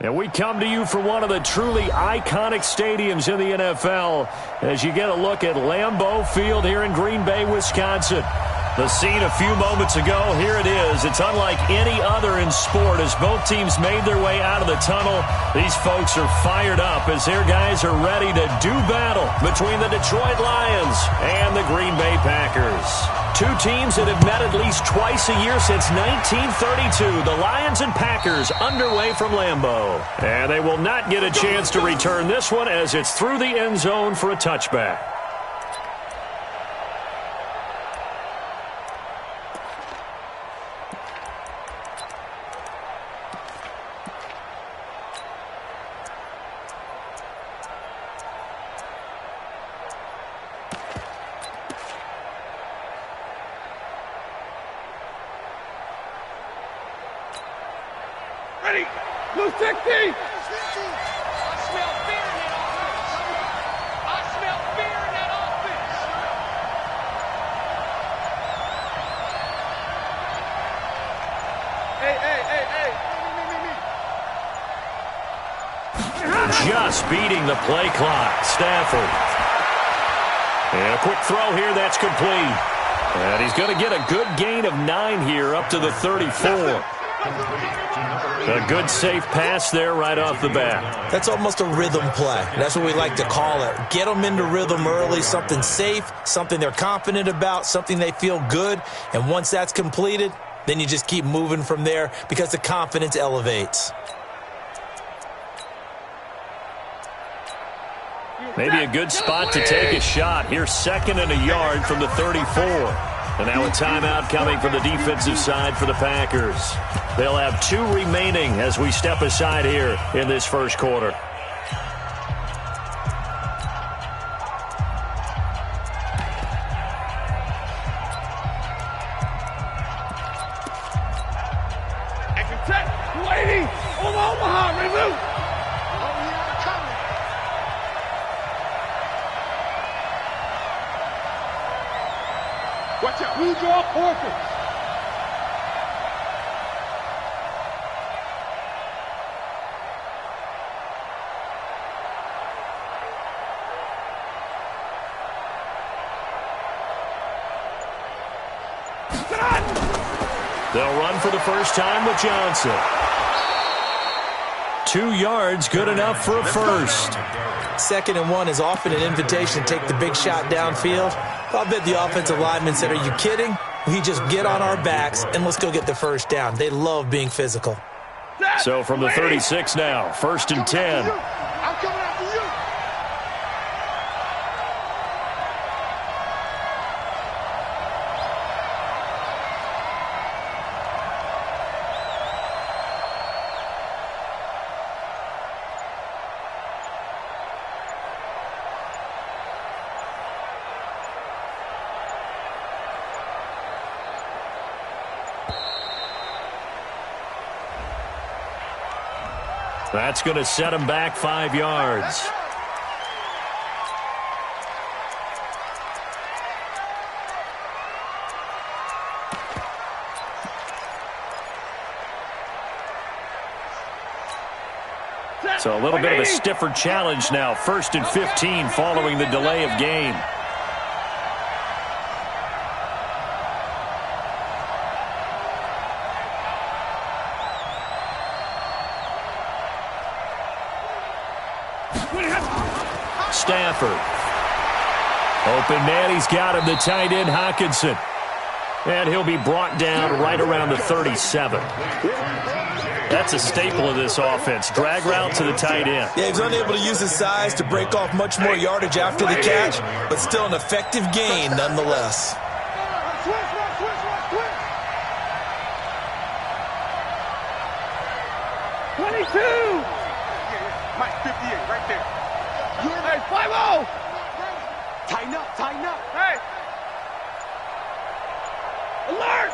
And we come to you from one of the truly iconic stadiums in the NFL as you get a look at Lambeau Field here in Green Bay, Wisconsin. The scene a few moments ago, here it is. It's unlike any other in sport as both teams made their way out of the tunnel. These folks are fired up as their guys are ready to do battle between the Detroit Lions and the Green Bay Packers. Two teams that have met at least twice a year since 1932. The Lions and Packers underway from Lambeau. And they will not get a chance to return this one as it's through the end zone for a touchback. Ready? Blue 60! I smell fear in that offense. I smell fear in that offense. Hey. Just beating the play clock. Stafford. And a quick throw here. That's complete. And he's going to get a good gain of 9 here up to the 34. A good safe pass there right off the bat. That's almost a rhythm play. That's what we like to call it. Get them into rhythm early, something safe, something they're confident about, something they feel good. And once that's completed, then you just keep moving from there because the confidence elevates. Maybe a good spot to take a shot. Here's 2nd and a yard from the 34. And now a timeout coming from the defensive side for the Packers. They'll have 2 remaining as we step aside here in this first quarter. Action set. 280. Over Omaha. Remove. Watch out. Who draw Porkins? They'll run for the first time with Johnson. 2 yards, good enough for a first. 2nd and 1 is often an invitation to take the big shot downfield. I bet the offensive lineman said, are you kidding? We just get on our backs and let's go get the first down. They love being physical. So from the 36 now, 1st and 10. I'm coming after you. That's going to set him back 5 yards. So a little bit of a stiffer challenge now. 1st and 15 following the delay of game. Stafford. Open man, he's got him, the tight end, Hockenson. And he'll be brought down right around the 37. That's a staple of this offense. Drag route to the tight end. Yeah, he was unable to use his size to break off much more yardage after the catch, but still an effective gain nonetheless. 22. Mike, 58, right there. Hey, 5-0. Tighten up, tighten up. Hey. Alert.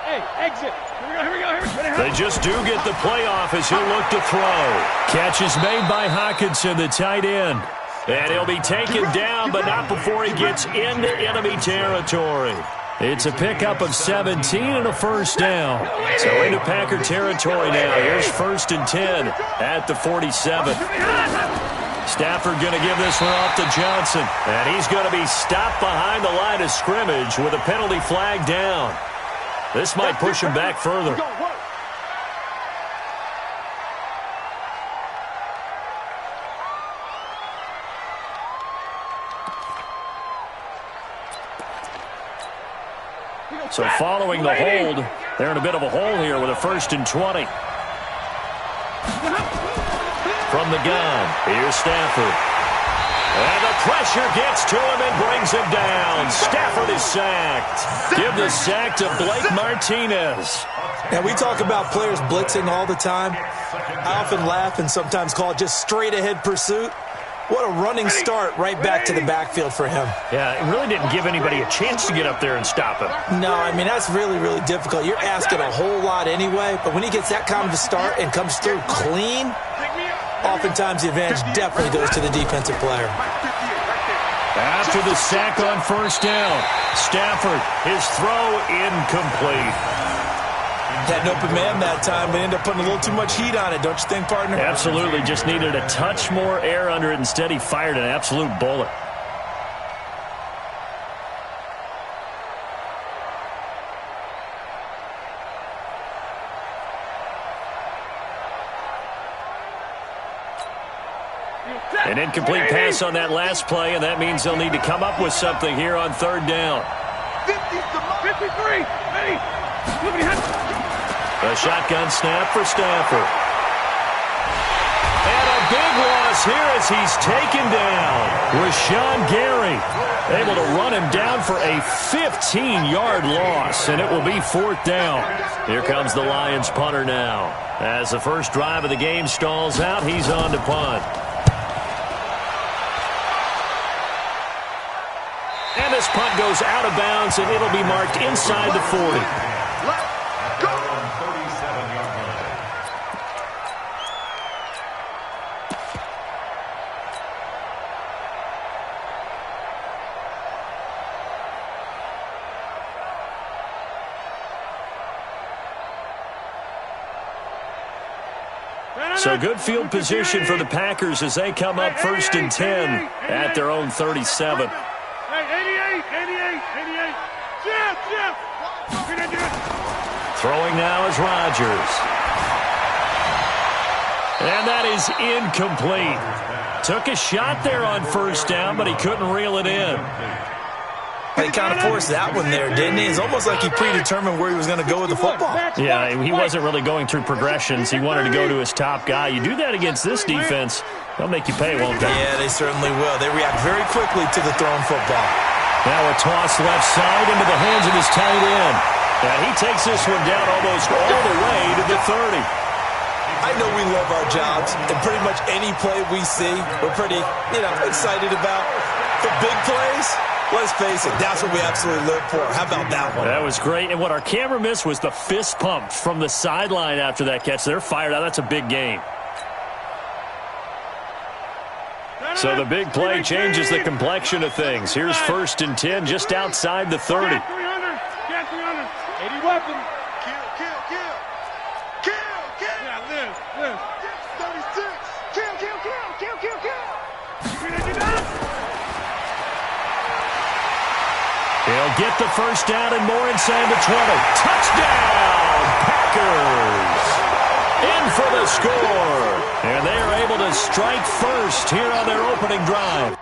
Hey, exit. Here we go. They just do get the playoff as he'll look to throw. Catch is made by Hockenson, the tight end. And he'll be taken down, but not before he gets into enemy territory. It's a pickup of 17 and a first down. So into Packer territory now. Here's 1st and 10 at the 47. Stafford going to give this one off to Johnson. And he's going to be stopped behind the line of scrimmage with a penalty flag down. This might push him back further. So following the hold, they're in a bit of a hole here with a 1st and 20. From the gun, here's Stafford. And the pressure gets to him and brings him down. Stafford is sacked. Give the sack to Blake Martinez. Now, we talk about players blitzing all the time. I often laugh and sometimes call it just straight-ahead pursuit. What a running start right back to the backfield for him. Yeah, it really didn't give anybody a chance to get up there and stop him. No, I mean, that's really, really difficult. You're asking a whole lot anyway, but when he gets that kind of a start and comes through clean, oftentimes the advantage definitely goes to the defensive player. After the sack on 1st down, Stafford, his throw incomplete. Had an open man that time, but ended up putting a little too much heat on it, don't you think, partner? Absolutely. Just needed a touch more air under it. Instead, he fired an absolute bullet. An incomplete pass on that last play, and that means they'll need to come up with something here on 3rd down. 53, ready. A shotgun snap for Stafford. And a big loss here as he's taken down. Rashawn Gary able to run him down for a 15-yard loss, and it will be 4th down. Here comes the Lions punter now. As the first drive of the game stalls out, he's on to punt. And this punt goes out of bounds, and it'll be marked inside the 40. So good field position for the Packers as they come up 1st and 10 at their own 37. Throwing now is Rodgers. And that is incomplete. Took a shot there on 1st down, but he couldn't reel it in. He kind of forced that one there, didn't he? It's almost like he predetermined where he was going to go with the football. Yeah, he wasn't really going through progressions. He wanted to go to his top guy. You do that against this defense, they'll make you pay, won't they? Yeah, they certainly will. They react very quickly to the thrown football. Now a toss left side into the hands of his tight end. And he takes this one down almost all the way to the 30. I know we love our jobs, and pretty much any play we see, we're pretty, excited about. For big plays, let's face it, that's what we absolutely live for. How about that one? That was great. And what our camera missed was the fist pump from the sideline after that catch. They're fired out. That's a big game. So the big play changes the complexion of things. Here's 1st and 10 just outside the 30. 80 weapons. Kill. Yeah, live. 36. Kill. He'll get the first down and more inside the 20. Touchdown, Packers! In for the score. And they are able to strike first here on their opening drive.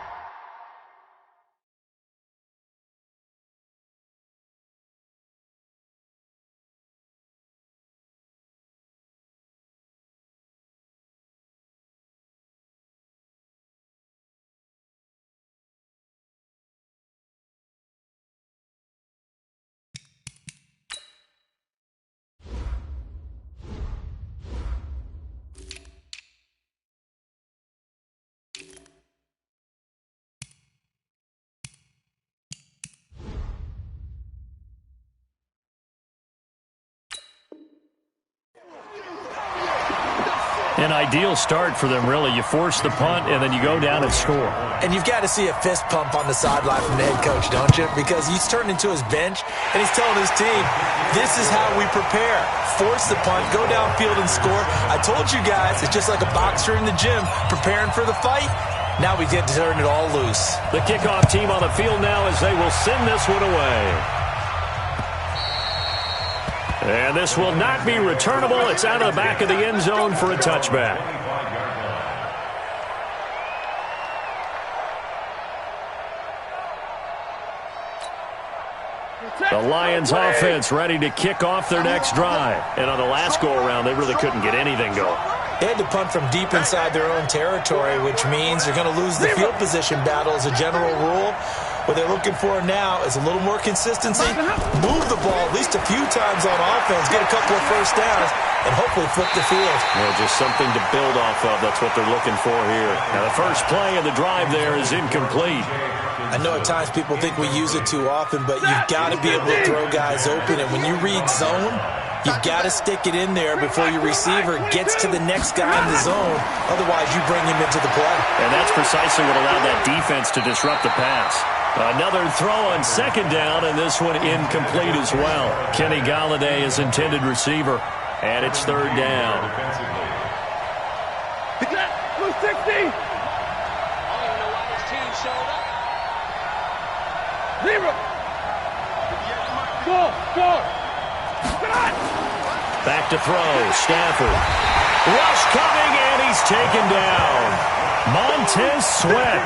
An ideal start for them, really. You force the punt, and then you go down and score. And you've got to see a fist pump on the sideline from the head coach, don't you? Because he's turned into his bench, and he's telling his team, this is how we prepare. Force the punt, go downfield and score. I told you guys, it's just like a boxer in the gym preparing for the fight. Now we get to turn it all loose. The kickoff team on the field now as they will send this one away. And this will not be returnable. It's out of the back of the end zone for a touchback. The Lions offense ready to kick off their next drive. And on the last go-around, they really couldn't get anything going. They had to punt from deep inside their own territory, which means they're going to lose the field position battle as a general rule. What they're looking for now is a little more consistency, move the ball at least a few times on offense, get a couple of first downs, and hopefully flip the field. Yeah, just something to build off of. That's what they're looking for here. Now, the first play of the drive there is incomplete. I know at times people think we use it too often, but you've got to be able to throw guys open. And when you read zone, you've got to stick it in there before your receiver gets to the next guy in the zone. Otherwise, you bring him into the play. And that's precisely what allowed that defense to disrupt the pass. Another throw on second down, and this one incomplete as well. Kenny Golladay is intended receiver, and it's third down. Blue 60. Zero. Go. Back to throw. Stafford. Rush coming, and he's taken down. Montez Sweat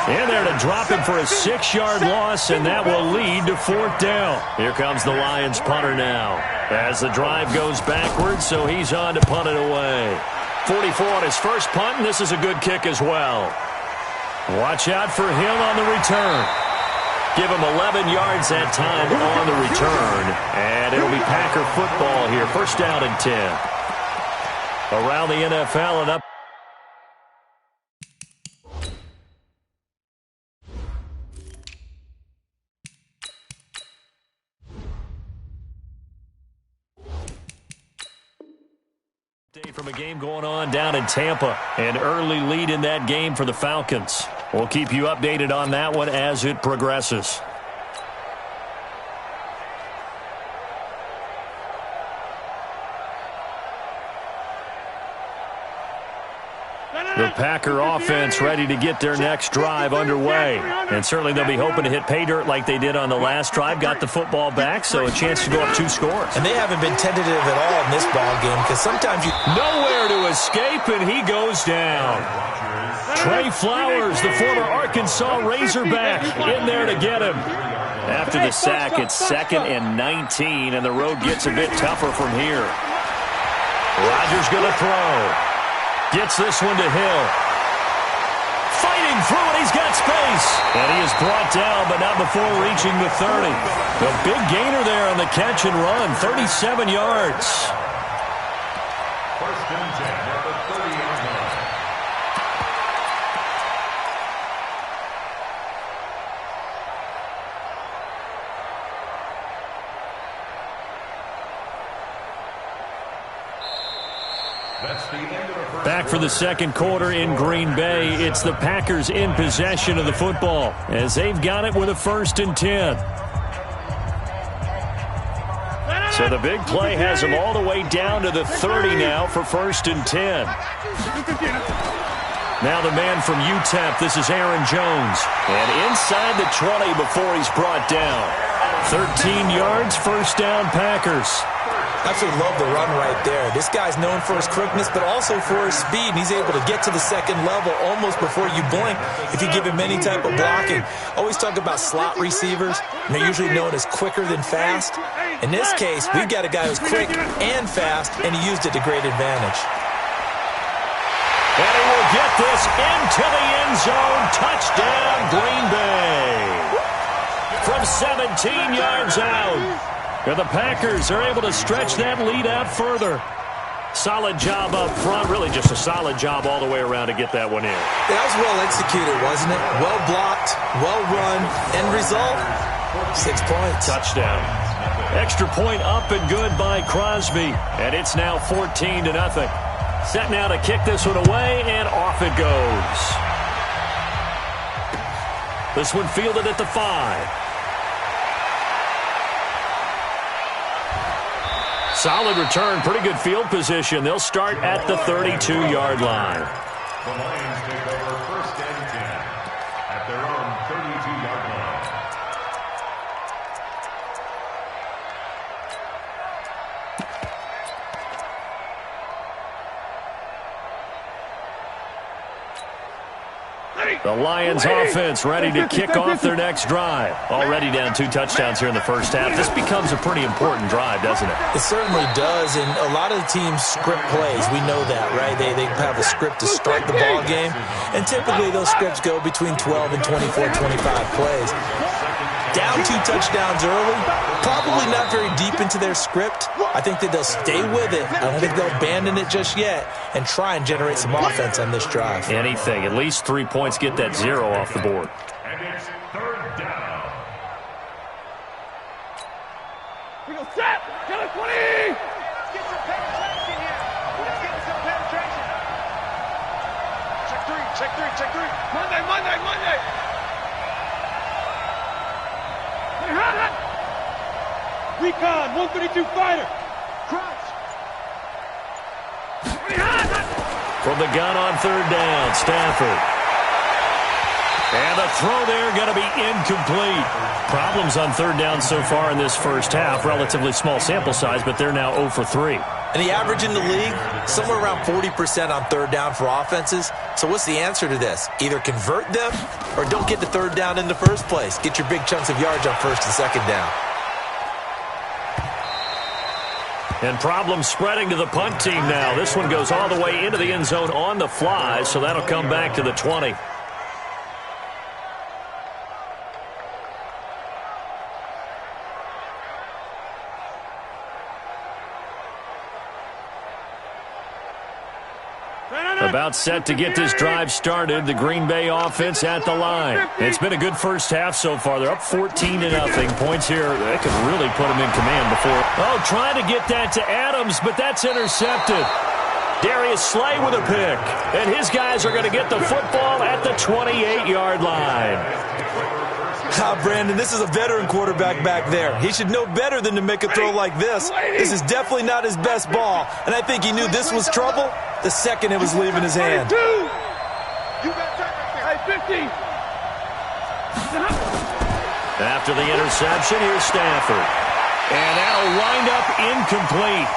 in there to drop him for a 6-yard loss, and that will lead to fourth down. Here comes the Lions punter now as the drive goes backwards, so he's on to punt it away. 44 on his first punt, and this is a good kick as well. Watch out for him on the return. Give him 11 yards that time on the return, and it'll be Packer football here. First down and 10. Around the NFL and up. From a game going on down in Tampa. An early lead in that game for the Falcons. We'll keep you updated on that one as it progresses. The Packer offense ready to get their next drive underway. And certainly they'll be hoping to hit pay dirt like they did on the last drive. Got the football back, so a chance to go up 2 scores. And they haven't been tentative at all in this ball game because sometimes you... Nowhere to escape, and he goes down. Trey Flowers, the former Arkansas Razorback, in there to get him. After the sack, it's 2nd and 19, and the road gets a bit tougher from here. Rodgers going to throw. Gets this one to Hill. Fighting through it. He's got space. And he is brought down, but not before reaching the 30. A big gainer there on the catch and run. 37 yards. First and 10 at the 30-yard line. Back for the second quarter in Green Bay. It's the Packers in possession of the football as they've got it with a 1st and 10. So the big play has them all the way down to the 30 now for 1st and 10. Now the man from UTEP, this is Aaron Jones. And inside the 20 before he's brought down. 13 yards, first down Packers. Absolutely love the run right there. This guy's known for his quickness, but also for his speed. He's able to get to the second level almost before you blink if you give him any type of blocking. Always talk about slot receivers, and they're usually known as quicker than fast. In this case, we've got a guy who's quick and fast, and he used it to great advantage. And he will get this into the end zone. Touchdown, Green Bay. From 17 yards out. And the Packers are able to stretch that lead out further. Solid job up front. Really just a solid job all the way around to get that one in. That was well executed, wasn't it? Well blocked, well run. End result, 6 points. Touchdown. Extra point up and good by Crosby. And it's now 14-0. Set now to kick this one away, and off it goes. This one fielded at the 5. Solid return, pretty good field position. They'll start at the 32-yard line. The Lions take over 1st and 10 at their own 32-yard line. The Lions offense ready to kick off their next drive. Already down 2 touchdowns here in the first half. This becomes a pretty important drive, doesn't it? It certainly does, and a lot of the teams script plays. We know that, right? They have a script to start the ball game, and typically those scripts go between 12 and 24, 25 plays. Down 2 touchdowns early, probably not very deep into their script. I think that they'll stay with it. I don't think they'll abandon it just yet and try and generate some offense on this drive. Anything. At least 3 points, get that 0 off the board. And it's 3rd down. We go set. Get it, 20. Let's get some penetration here. Let's get some penetration. Check 3, check 3, check 3. Monday. Recon, 132 fighter. Crouch. From the gun on 3rd down, Stafford. And the throw there going to be incomplete. Problems on 3rd down so far in this first half. Relatively small sample size, but they're now 0 for 3. And the average in the league, somewhere around 40% on 3rd down for offenses. So what's the answer to this? Either convert them or don't get to 3rd down in the first place. Get your big chunks of yards on 1st and 2nd down. And problems spreading to the punt team now. This one goes all the way into the end zone on the fly, so that'll come back to the 20. About set to get this drive started. The Green Bay offense at the line. It's been a good first half so far. They're up 14-0. Points here, they could really put them in command before. Oh, trying to get that to Adams, but that's intercepted. Darius Slay with a pick. And his guys are going to get the football at the 28-yard line. Brandon, this is a veteran quarterback back there. He should know better than to make a throw like this. This is definitely not his best ball, and I think he knew this was trouble the second it was leaving his hand. After the interception, here's Stafford. And that'll wind up incomplete.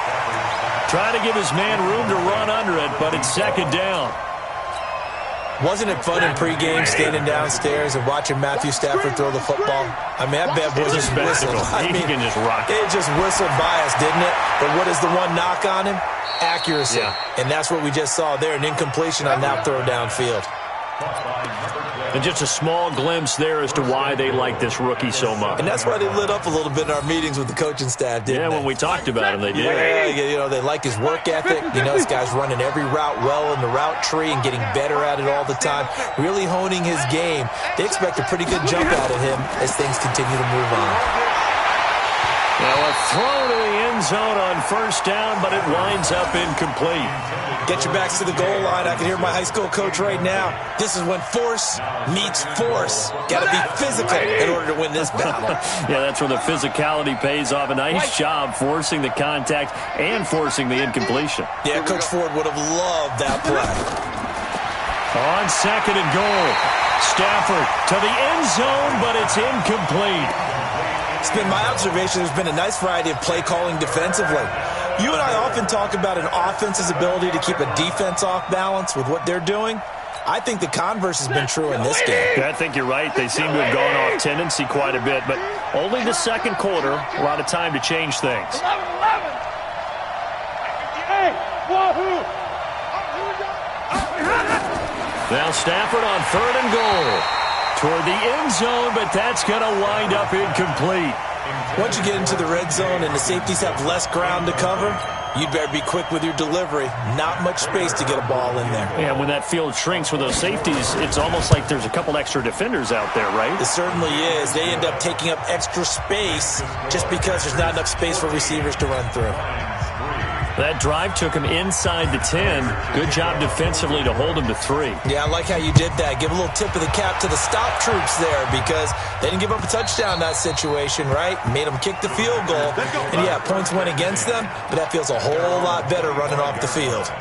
Trying to give his man room to run under it, but it's 2nd down. Wasn't it fun in pregame standing downstairs and watching Matthew Stafford throw the football? I mean, that bad boy just whistled. He can just rock it. It just whistled by us, didn't it? But what is the one knock on him? Accuracy. Yeah. And that's what we just saw there, an incompletion on that throw downfield. And just a small glimpse there as to why they like this rookie so much. And that's why they lit up a little bit in our meetings with the coaching staff, didn't they? When we talked about him, they did. Yeah, you know, they like his work ethic. You know, this guy's running every route well in the route tree and getting better at it all the time, really honing his game. They expect a pretty good jump out of him as things continue to move on. Now a throw to the end zone on 1st down, but it winds up incomplete. Get your backs to the goal line. I can hear my high school coach right now. This is when force meets force. Got to be physical in order to win this battle. Yeah, that's where the physicality pays off. A nice job forcing the contact and forcing the incompletion. Yeah, Coach Ford would have loved that play. On 2nd and goal. Stafford to the end zone, but it's incomplete. It's been my observation there's been a nice variety of play calling defensively. You and I often talk about an offense's ability to keep a defense off balance with what they're doing. I think the converse has been true in this game. I think you're right. They seem to have gone off tendency quite a bit, but only the 2nd quarter, a lot of time to change things. 11. Hey, wahoo! Now Stafford on 3rd and goal. Toward the end zone, but that's going to wind up incomplete. Once you get into the red zone and the safeties have less ground to cover, you'd better be quick with your delivery. Not much space to get a ball in there. Yeah, when that field shrinks with those safeties, it's almost like there's a couple extra defenders out there, right? It certainly is. They end up taking up extra space just because there's not enough space for receivers to run through. That drive took him inside the 10. Good job defensively to hold him to 3. Yeah, I like how you did that. Give a little tip of the cap to the stop troops there because they didn't give up a touchdown in that situation, right? Made them kick the field goal. And, yeah, points went against them, but that feels a whole lot better running off the field.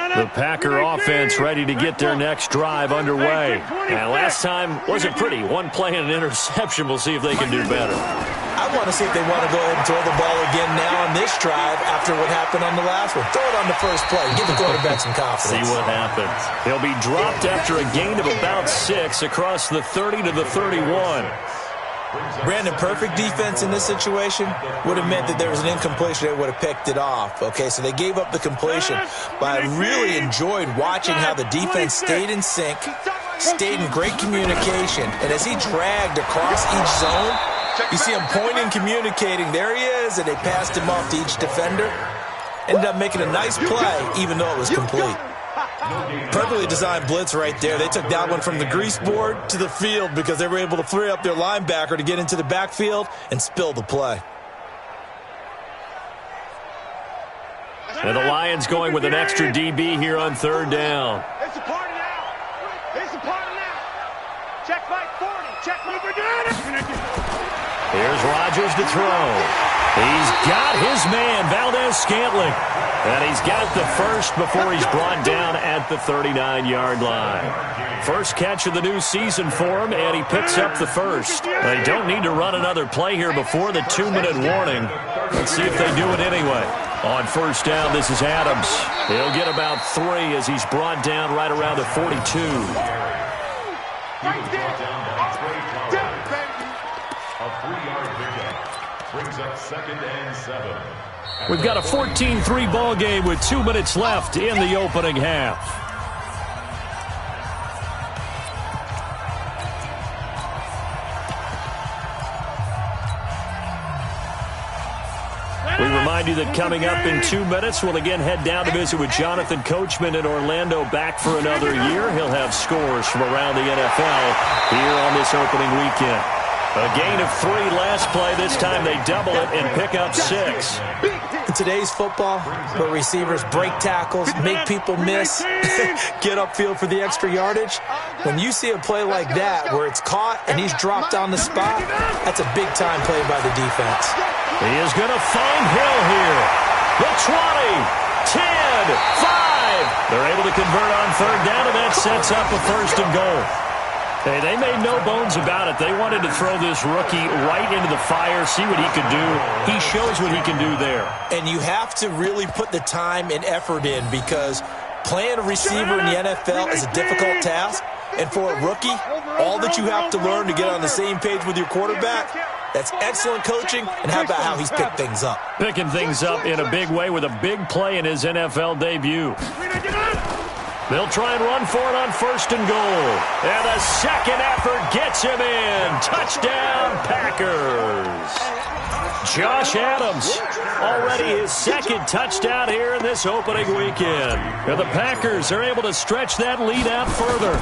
The Packer offense ready to get their next drive underway. And last time wasn't pretty. One play and an interception. We'll see if they can do better. I want to see if they want to go ahead and throw the ball again now on this drive after what happened on the last one. Throw it on the first play. Give the quarterback some confidence. See what happens. He'll be dropped after a gain of about 6 across the 30 to the 31. Brandon, perfect defense in this situation would have meant that there was an incompletion. They would have picked it off. Okay, so they gave up the completion. But I really enjoyed watching how the defense stayed in sync, stayed in great communication. And as he dragged across each zone, you see him pointing, communicating. There he is, and they passed him off to each defender. Ended up making a nice play, even though it was complete. Perfectly designed blitz right there. They took that one from the grease board to the field because they were able to free up their linebacker to get into the backfield and spill the play. And the Lions going with an extra DB here on 3rd down. It's a party now. It's a party now. Check right 40. Check right. Here's Rodgers to throw. He's got his man, Valdez-Scantling. And he's got the first before he's brought down at the 39-yard line. First catch of the new season for him, and he picks up the first. They don't need to run another play here before the 2-minute warning. Let's see if they do it anyway. On 1st down, this is Adams. He'll get about 3 as he's brought down right around the 42. A 3-yard pickup brings up 2nd and 7. We've got a 14-3 ball game with 2 minutes left in the opening half. We remind you that coming up in 2 minutes, we'll again head down to visit with Jonathan Coachman in Orlando, back for another year. He'll have scores from around the NFL here on this opening weekend. A gain of 3 last play. This time they double it and pick up 6. In today's football, where receivers break tackles, make people miss, get upfield for the extra yardage, when you see a play like that where it's caught and he's dropped on the spot, that's a big-time play by the defense. He is going to find Hill here. The 20, 10, 5. They're able to convert on 3rd down, and that sets up a 1st and goal. Hey, they made no bones about it. They wanted to throw this rookie right into the fire, see what he could do. He shows what he can do there. And you have to really put the time and effort in because playing a receiver in the NFL is a difficult task. And for a rookie, all that you have to learn to get on the same page with your quarterback, that's excellent coaching. And how about how he's picked things up? Picking things up in a big way with a big play in his NFL debut. They'll try and run for it on 1st and goal. And the second effort gets him in. Touchdown, Packers. Josh Adams, already his 2nd touchdown here in this opening weekend. And the Packers are able to stretch that lead out further.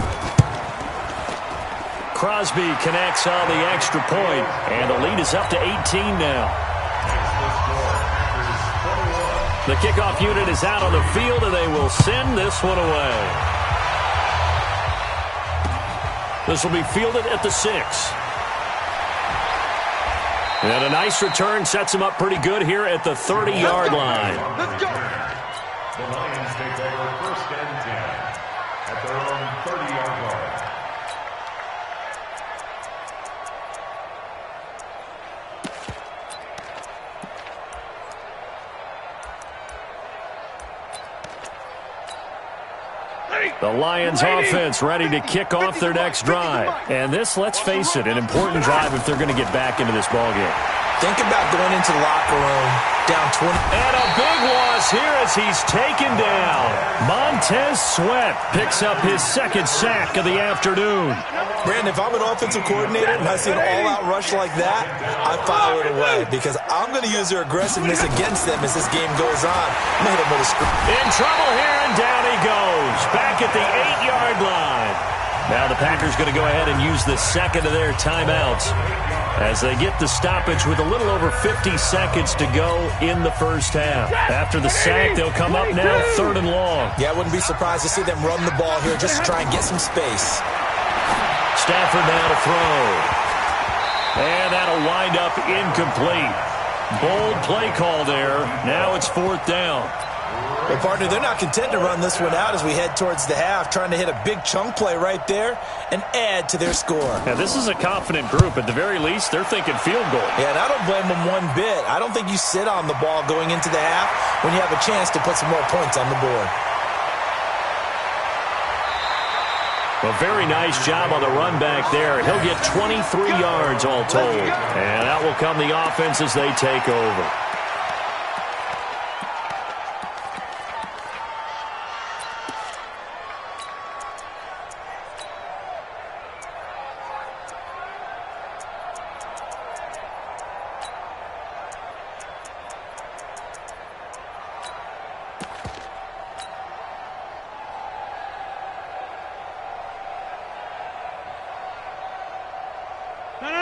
Crosby connects on the extra point, and the lead is up to 18 now. The kickoff unit is out on the field, and they will send this one away. This will be fielded at the 6. And a nice return sets him up pretty good here at the 30-yard line. Let's go. The Lions take over 1st and 10 at their own 30-yard line. The Lions offense ready to kick off their next drive. And this, let's face it, an important drive if they're going to get back into this ballgame. Think about going into the locker room down 20. And a big loss here as he's taken down. Montez Sweat picks up his second sack of the afternoon. Brandon, if I'm an offensive coordinator and I see an all-out rush like that, I foul it away because I'm going to use their aggressiveness against them as this game goes on. I'm going to hit him with a screen. In trouble here, and down he goes. Back at the 8-yard line. Now the Packers going to go ahead and use the second of their timeouts as they get the stoppage with a little over 50 seconds to go in the first half. After the sack, they'll come up now 3rd and long. Yeah, I wouldn't be surprised to see them run the ball here just to try and get some space. Stafford now to throw. And that'll wind up incomplete. Bold play call there. Now it's 4th down. Well, partner, they're not content to run this one out as we head towards the half, trying to hit a big chunk play right there and add to their score. Yeah, this is a confident group. At the very least, they're thinking field goal. Yeah, and I don't blame them one bit. I don't think you sit on the ball going into the half when you have a chance to put some more points on the board. A very nice job on the run back there. He'll get 23 yards all told. And out will come the offense as they take over.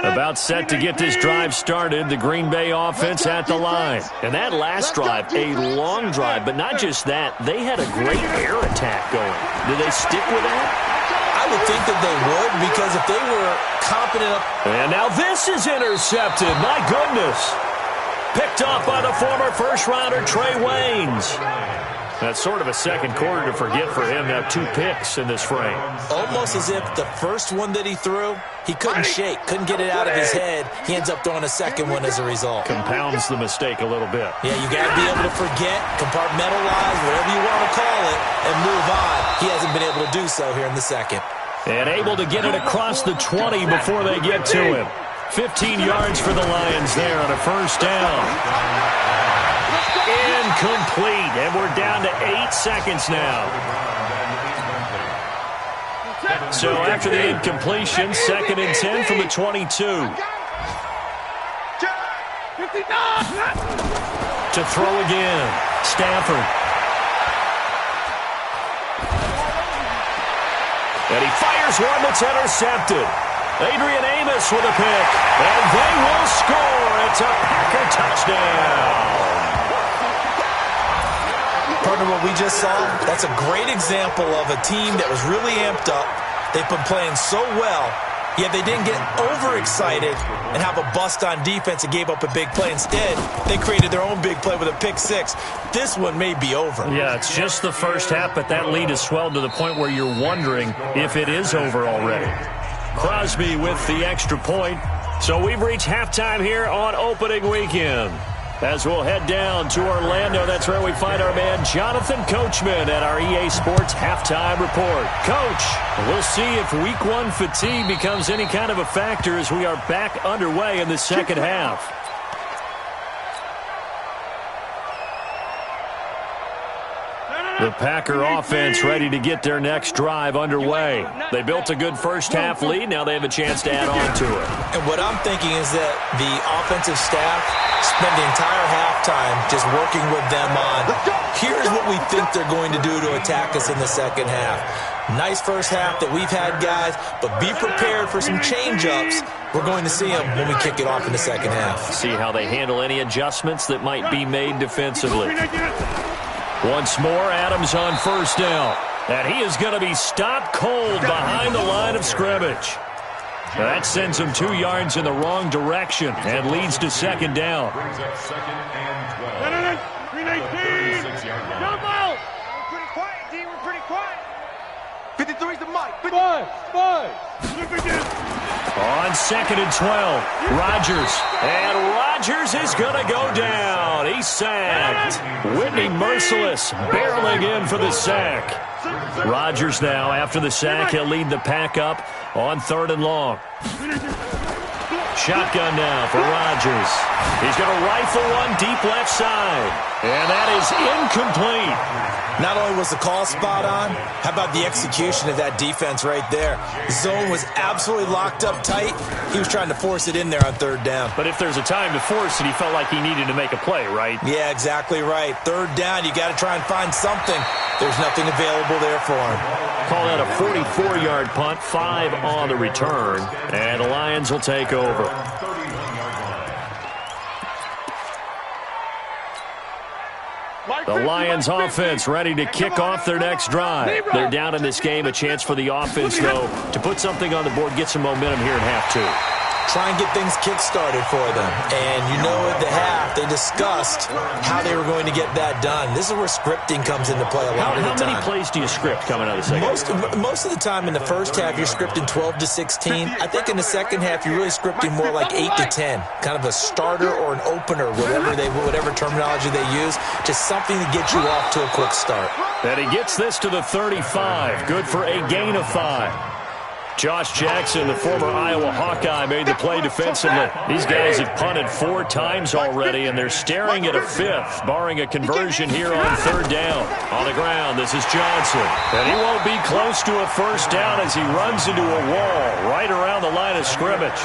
About set to get this drive started, the Green Bay offense at the line. And that last drive, a long drive, but not just that, they had a great air attack going. Do they stick with that? I would think that they would, because if they were competent. And now this is intercepted. My goodness. Picked off by the former first-rounder Trey Waynes. That's sort of a second quarter to forget for him. Now 2 picks in this frame. Almost as if the first one that he threw, he couldn't shake, couldn't get it out of his head. He ends up throwing a second one as a result. Compounds the mistake a little bit. Yeah, you got to be able to forget, compartmentalize, whatever you want to call it, and move on. He hasn't been able to do so here in the second. And able to get it across the 20 before they get to him. 15 yards for the Lions there on a first down. Incomplete, and we're down to 8 seconds now. So after the incompletion, 2nd and 10 from the 22. To throw again, Stafford. And he fires one that's intercepted. Adrian Amos with a pick, and they will score. It's a Packer touchdown. Partner, what we just saw, that's a great example of a team that was really amped up. They've been playing so well, yet they didn't get overexcited and have a bust on defense and gave up a big play. Instead, they created their own big play with a pick 6. This one may be over. Yeah, it's just the first half, but that lead has swelled to the point where you're wondering if it is over already. Crosby with the extra point. So we've reached halftime here on opening weekend. As we'll head down to Orlando, that's where we find our man Jonathan Coachman at our EA Sports Halftime Report. Coach, we'll see if Week 1 fatigue becomes any kind of a factor as we are back underway in the second half. The Packer offense ready to get their next drive underway. They built a good first-half lead. Now they have a chance to add on to it. And what I'm thinking is that the offensive staff spend the entire halftime just working with them on, here's what we think they're going to do to attack us in the second half. Nice first half that we've had, guys, but be prepared for some change-ups. We're going to see them when we kick it off in the second half. See how they handle any adjustments that might be made defensively. Once more, Adams on first down. And he is going to be stopped cold behind the line of scrimmage. That sends him 2 yards in the wrong direction and leads to second down. Brings up 2nd and 12. 36-yard line. We're pretty quiet, D. We're pretty quiet. 53's the mic. 5. On 2nd and 12, Rodgers. And Rodgers is going to go down. He's sacked. Whitney Merciless barreling in for the sack. Rodgers now, after the sack, he'll lead the pack up on 3rd and long. Shotgun now for Rodgers. He's going to rifle one deep left side. And that is incomplete. Not only was the call spot on, how about the execution of that defense right there? The zone was absolutely locked up tight. He was trying to force it in there on third down. But if there's a time to force it, he felt like he needed to make a play, right? Yeah, exactly right. Third down, you got to try and find something. There's nothing available there for him. Call that a 44-yard punt, 5 on the return, and the Lions will take over. The Lions offense ready to kick off their next drive. They're down in this game. A chance for the offense, though, to put something on the board, get some momentum here in half two. Try and get things kick-started for them. And you know at the half, they discussed how they were going to get that done. This is where scripting comes into play a lot of the time. How many plays do you script coming out of the second half? Most of the time in the first half, you're scripting 12 to 16. I think in the second half, you're really scripting more like 8 to 10. Kind of a starter or an opener, whatever terminology they use. Just something to get you off to a quick start. And he gets this to the 35. Good for a gain of 5. Josh Jackson, the former Iowa Hawkeye, made the play defensively. These guys have punted 4 times already, and they're staring at a 5th, barring a conversion here on third down. On the ground, this is Johnson. And he won't be close to a first down as he runs into a wall right around the line of scrimmage.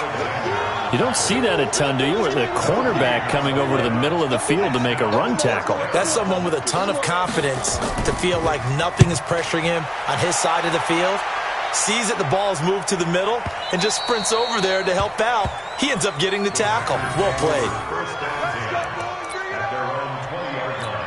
You don't see that a ton, do you? Or the cornerback coming over to the middle of the field to make a run tackle. That's someone with a ton of confidence to feel like nothing is pressuring him on his side of the field. Sees that the ball's moved to the middle and just sprints over there to help out. He ends up getting the tackle. Well played. First down, at their own 20-yard line.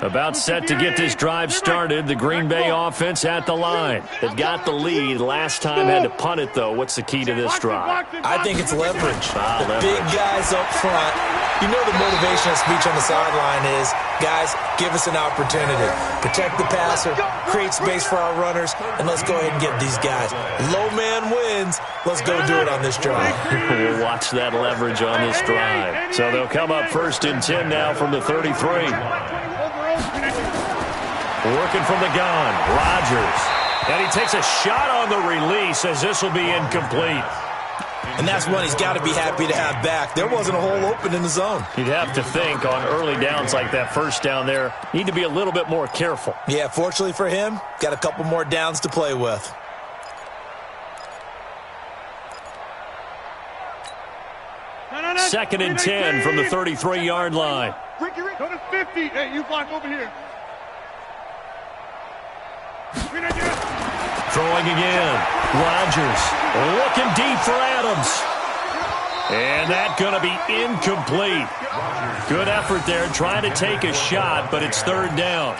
About set to get this drive started. The Green Bay offense at the line. They've got the lead. Last time had to punt it, though. What's the key to this drive? I think it's leverage. The big guys up front. You know the motivational speech on the sideline is, guys, give us an opportunity. Protect the passer, create space for our runners, and let's go ahead and get these guys. Low man wins. Let's go do it on this drive. We'll watch that leverage on this drive. So they'll come up 1st and 10 now from the 33. Working from the gun, Rodgers. And he takes a shot on the release as this will be incomplete. And that's one he's got to be happy to have back. There wasn't a hole open in the zone. You'd have to think on early downs like that first down there, need to be a little bit more careful. Yeah, fortunately for him, got a couple more downs to play with. Second and 10 from the 33-yard line. Go to 50. Hey, you block over here. Throwing again. Rodgers looking deep for Adams. And that's going to be incomplete. Good effort there, trying to take a shot, but it's third down.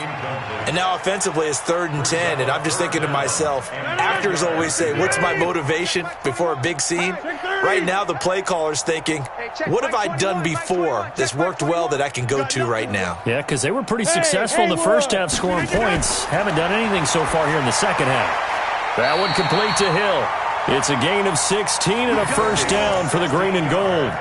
And now offensively it's 3rd and 10, and I'm just thinking to myself, actors always say, what's my motivation before a big scene? Right now the play caller's thinking, what have I done before that's worked well that I can go to right now? Yeah, because they were pretty successful in the first half scoring points. Haven't done anything so far here in the second half. That one complete to Hill. It's a gain of 16 and a first down for the green and gold.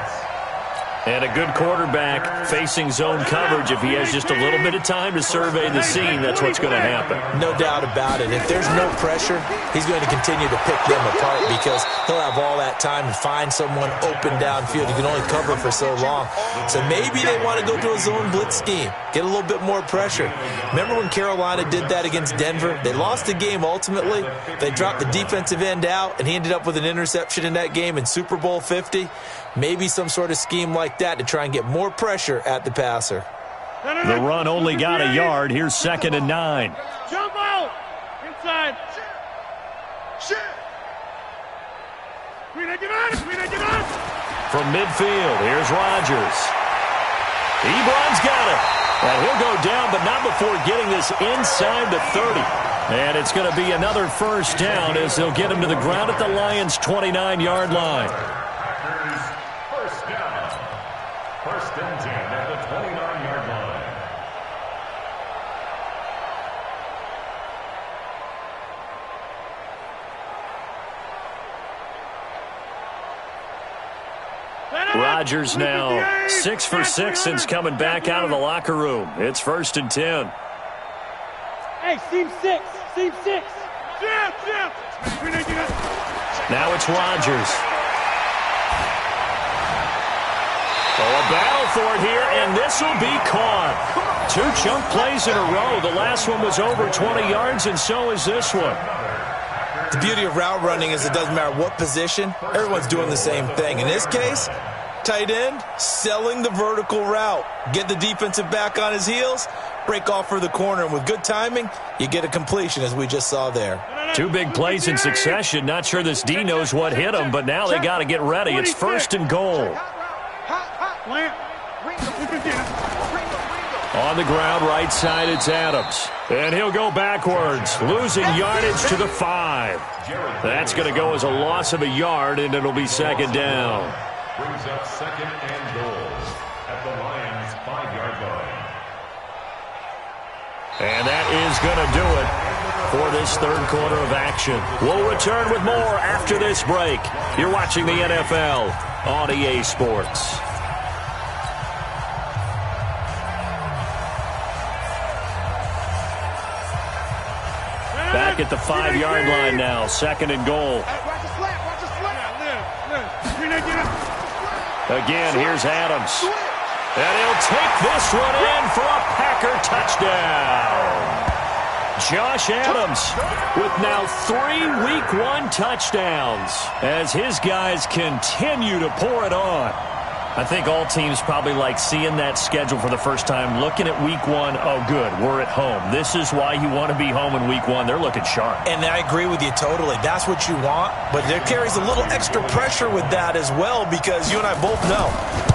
And a good quarterback facing zone coverage. If he has just a little bit of time to survey the scene, that's what's going to happen. No doubt about it. If there's no pressure, he's going to continue to pick them apart because he'll have all that time to find someone open downfield. He can only cover for so long. So maybe they want to go to a zone blitz scheme, get a little bit more pressure. Remember when Carolina did that against Denver? They lost the game ultimately. They dropped the defensive end out, and he ended up with an interception in that game in Super Bowl 50. Maybe some sort of scheme like that to try and get more pressure at the passer. The run only got a yard. Here's 2nd and 9. Jump out. Inside. From midfield, here's Rodgers. Ebron's got it. And he'll go down, but not before getting this inside the 30. And it's going to be another first down as they'll get him to the ground at the Lions' 29-yard line. First down. 1st and 10 at the 29-yard line. Rodgers now 6 for 6 since coming back out of the locker room. It's 1st and 10. Hey, seam 6. Seam 6. Now it's Rodgers. Oh, a battle for it here, and this will be caught. 2 chunk plays in a row. The last one was over 20 yards, and so is this one. The beauty of route running is it doesn't matter what position, everyone's doing the same thing. In this case, tight end, selling the vertical route. Get the defensive back on his heels, break off for the corner, and with good timing, you get a completion, as we just saw there. 2 big plays in succession. Not sure this D knows what hit him, but now they got to get ready. It's 1st and goal. On the ground, right side, it's Adams. And he'll go backwards, losing yardage to the 5. That's going to go as a loss of a yard, and it'll be 2nd down. Brings up 2nd and goal at the Lions' 5-yard line. And that is going to do it for this 3rd quarter of action. We'll return with more after this break. You're watching the NFL on EA Sports. Back at the 5-yard line now, 2nd and goal. Again, here's Adams. And he'll take this one in for a Packer touchdown. Josh Adams with now 3 Week 1 touchdowns as his guys continue to pour it on. I think all teams probably like seeing that schedule for the first time, looking at Week 1, oh, good, we're at home. This is why you want to be home in Week 1. They're looking sharp. And I agree with you totally. That's what you want, but there carries a little extra pressure with that as well because you and I both know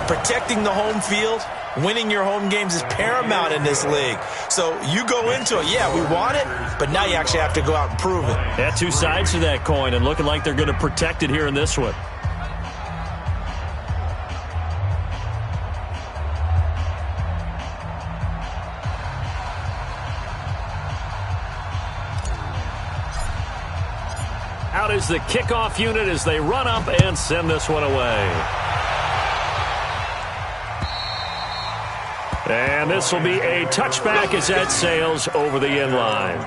protecting the home field, winning your home games is paramount in this league. So you go into it, yeah, we want it, but now you actually have to go out and prove it. Yeah, 2 sides to that coin and looking like they're going to protect it here in this one. Out is the kickoff unit as they run up and send this one away. And this will be a touchback as that sails over the end line.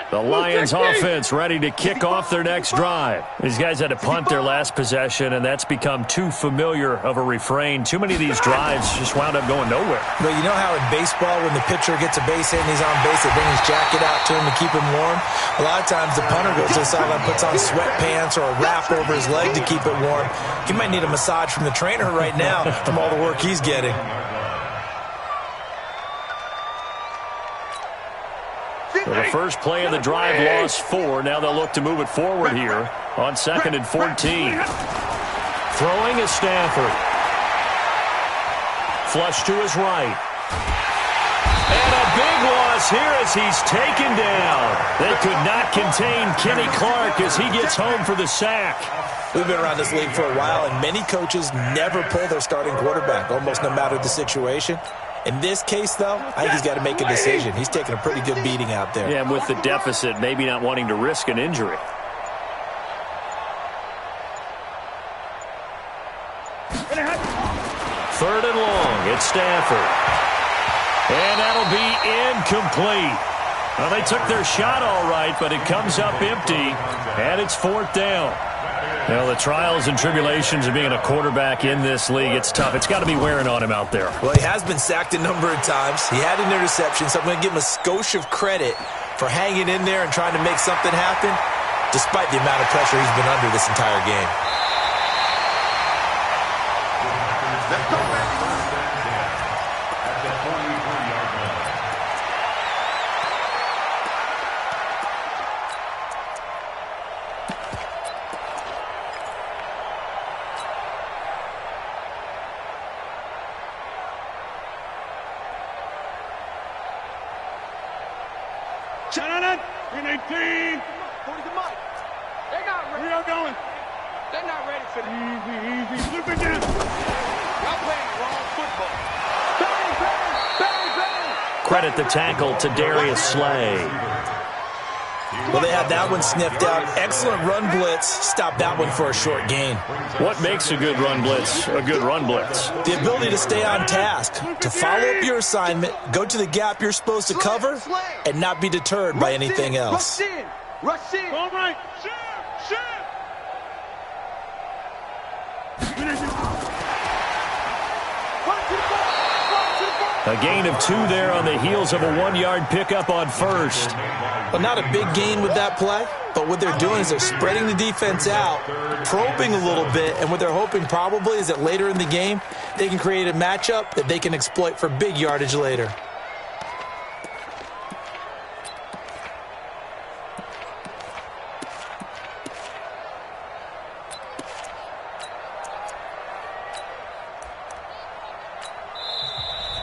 The Lions offense ready to kick off their next drive. These guys had to punt their last possession, and that's become too familiar of a refrain. Too many of these drives just wound up going nowhere. But you know how in baseball, when the pitcher gets a base hit and he's on base, they bring his jacket out to him to keep him warm? A lot of times the punter goes to the sideline, puts on sweatpants or a wrap over his leg to keep it warm. He might need a massage from the trainer right now from all the work he's getting. So the first play of the drive lost 4. Now they'll look to move it forward here on 2nd and 14. Throwing is Stafford. Flush to his right. And a big loss here as he's taken down. They could not contain Kenny Clark as he gets home for the sack. We've been around this league for a while, and many coaches never pull their starting quarterback, almost no matter the situation. In this case, though, I think he's got to make a decision. He's taking a pretty good beating out there. Yeah, and with the deficit, maybe not wanting to risk an injury. Third and long, it's Stafford. And that'll be incomplete. Well, they took their shot all right, but it comes up empty, and it's 4th down. Well, the trials and tribulations of being a quarterback in this league, it's tough. It's got to be wearing on him out there. Well, he has been sacked a number of times. He had an interception, so I'm going to give him a skosh of credit for hanging in there and trying to make something happen, despite the amount of pressure he's been under this entire game. In 18. 40's a mic. They're not ready. We are going. They're not ready for that. Easy. Look at this. Y'all playing wrong football. Bang, bang, bang, bang. Credit the tackle to Darius Slay. Well, they had that one sniffed out. Excellent run blitz. Stopped that one for a short gain. What makes a good run blitz a good run blitz? The ability to stay on task, to follow up your assignment, go to the gap you're supposed to cover, and not be deterred by anything else. Rush in. All right. Shoot. A gain of 2 there on the heels of a 1-yard pickup on first. Well, not a big gain with that play, but what they're doing is they're spreading the defense out, probing a little bit, and what they're hoping probably is that later in the game, they can create a matchup that they can exploit for big yardage later.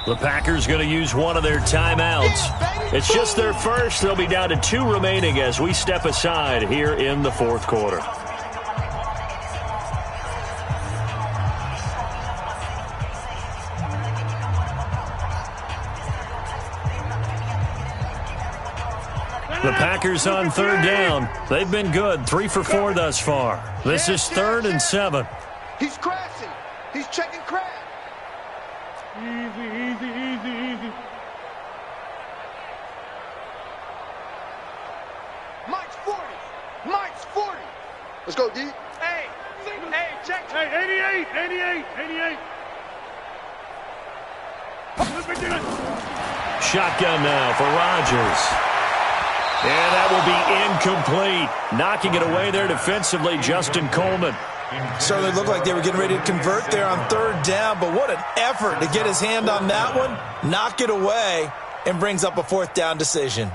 The Packers going to use one of their timeouts. It's just their first. They'll be down to 2 remaining as we step aside here in the fourth quarter. The Packers on 3rd down. They've been good, 3 for 4 thus far. This is 3rd and 7. He's crashing. He's checking crash. Easy. Mike's 40. Let's go, D. Hey, check. Hey, 88. Shotgun now for Rodgers. And that will be incomplete. Knocking it away there defensively, Justin Coleman. Certainly looked like they were getting ready to convert there on 3rd down, but what an effort to get his hand on that one, knock it away, and brings up a 4th down decision.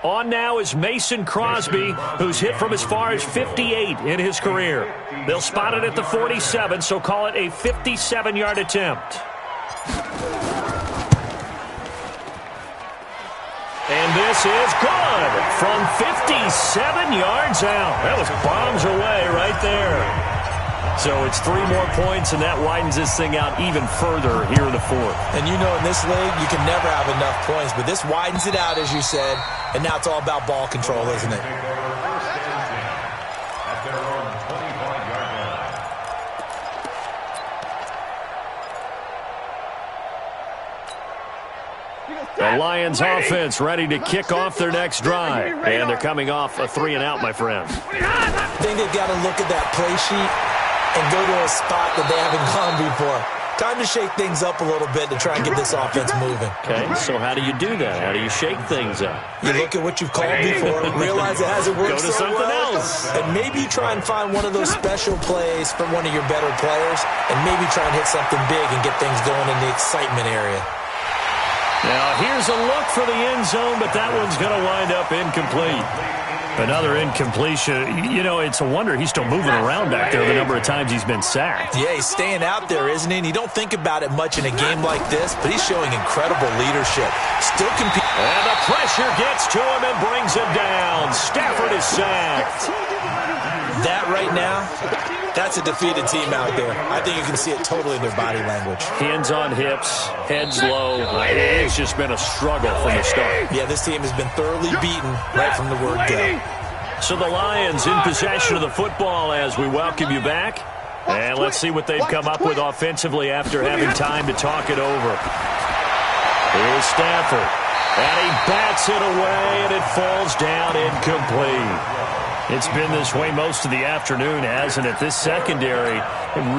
On now is Mason Crosby, who's hit from as far as 58 in his career. They'll spot it at the 47, so call it a 57-yard attempt. And this is good from 57 yards out. That was bombs away right there. So it's 3 more points, and that widens this thing out even further here in the 4th. And you know in this league, you can never have enough points, but this widens it out, as you said, and now it's all about ball control, isn't it? At their own 25-yard line. The Lions offense ready to kick off their next drive. And th're coming off a 3-and-out, my friend. I think they've got to look at that play sheet and go to a spot that they haven't gone before. Time to shake things up a little bit to try and get this offense moving. Okay, so how do you do that? How do you shake things up? You look at what you've called before, realize it hasn't worked Go to so something well, else. and maybe try and find one of those special plays from one of your better players, and maybe try and hit something big and get things going in the excitement area. Now, here's a look for the end zone, but that one's going to wind up incomplete. Another incompletion. You know, it's a wonder he's still moving around back there the number of times he's been sacked. Yeah, he's staying out there, isn't he? And you don't think about it much in a game like this, but he's showing incredible leadership. Still competing. And the pressure gets to him and brings him down. Stafford is sacked. That right now, that's a defeated team out there. I think you can see it totally in their body language. Hands on hips, heads low. It's just been a struggle from the start. Yeah, this team has been thoroughly beaten right from the word go. So the Lions in possession of the football as we welcome you back. And let's see what they've come up with offensively after having time to talk it over. Here's Stafford. And he bats it away, and it falls down incomplete. It's been this way most of the afternoon, hasn't it? This secondary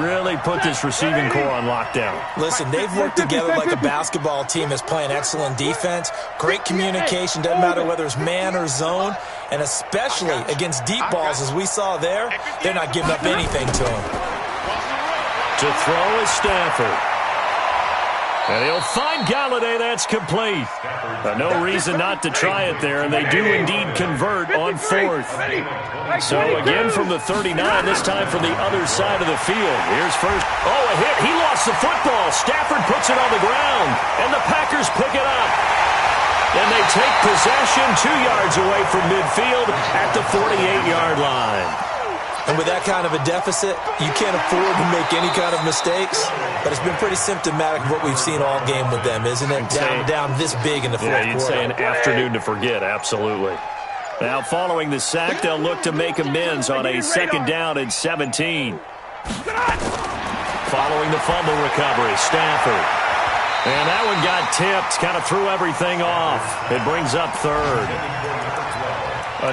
really put this receiving core on lockdown. Listen, they've worked together like a basketball team that's playing excellent defense. Great communication, doesn't matter whether it's man or zone. And especially against deep balls, as we saw there, they're not giving up anything to him. To throw is Stafford. And he'll find Galladay. That's complete. No reason not to try it there, and they do indeed convert on 4th. So again from the 39, this time from the other side of the field. Here's first. Oh, a hit. He lost the football. Stafford puts it on the ground, and the Packers pick it up. And they take possession 2 yards away from midfield at the 48-yard line. And with that kind of a deficit, you can't afford to make any kind of mistakes. But it's been pretty symptomatic of what we've seen all game with them, isn't it? Down this big in the fourth quarter. Yeah, you'd say an afternoon to forget, absolutely. Now, following the sack, they'll look to make amends on a 2nd down and 17. Following the fumble recovery, Stafford. And that one got tipped, kind of threw everything off. It brings up 3rd.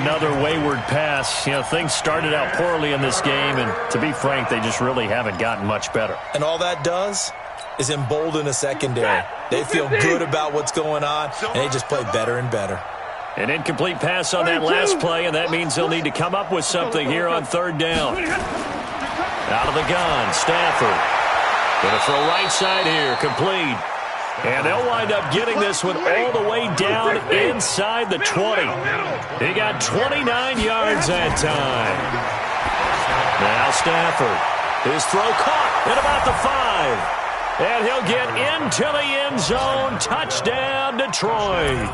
Another wayward pass. You know, things started out poorly in this game, and to be frank, they just really haven't gotten much better. And all that does is embolden a secondary. They feel good about what's going on, and they just play better and better. An incomplete pass on that last play, and that means they'll need to come up with something here on 3rd down. Out of the gun, Stafford. Gonna throw right side here, complete. And they'll wind up getting this one all the way down inside the 20. He got 29 yards that time. Now Stafford. His throw caught at about the 5. And he'll get into the end zone. Touchdown, Detroit.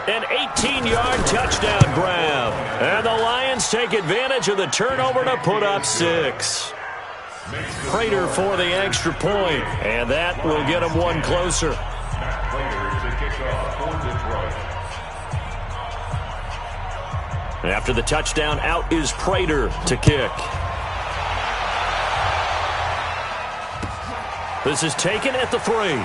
An 18-yard touchdown grab. And the Lions take advantage of the turnover to put up 6. Prater for the extra point, and that will get him one closer. After the touchdown, out is Prater to kick. This is taken at the 3. The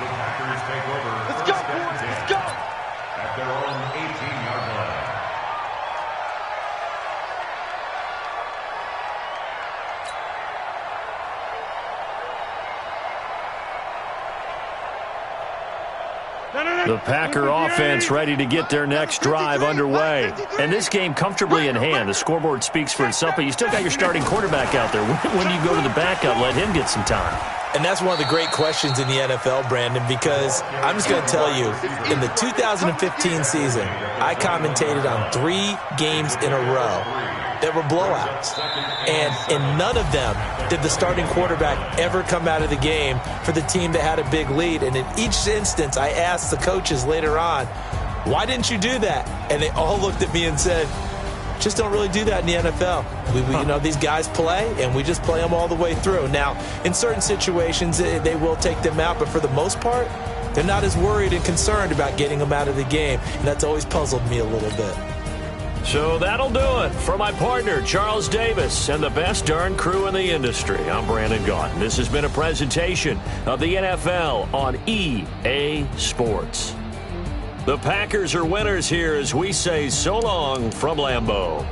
Packers take over. Let's go, boys, let's go. At their own 18-yard line. The Packer offense ready to get their next drive underway. And this game comfortably in hand. The scoreboard speaks for itself, but you still got your starting quarterback out there. When do you go to the backup, let him get some time? And that's one of the great questions in the NFL, Brandon, because I'm just going to tell you, in the 2015 season, I commentated on 3 games in a row that were blowouts. And in none of them did the starting quarterback ever come out of the game for the team that had a big lead. And in each instance, I asked the coaches later on, why didn't you do that? And they all looked at me and said, just don't really do that in the NFL. You know, these guys play, and we just play them all the way through. Now, in certain situations, they will take them out, but for the most part, they're not as worried and concerned about getting them out of the game, and that's always puzzled me a little bit. So that'll do it for my partner, Charles Davis, and the best darn crew in the industry. I'm Brandon Gaudin. This has been a presentation of the NFL on EA Sports. The Packers are winners here as we say so long from Lambeau.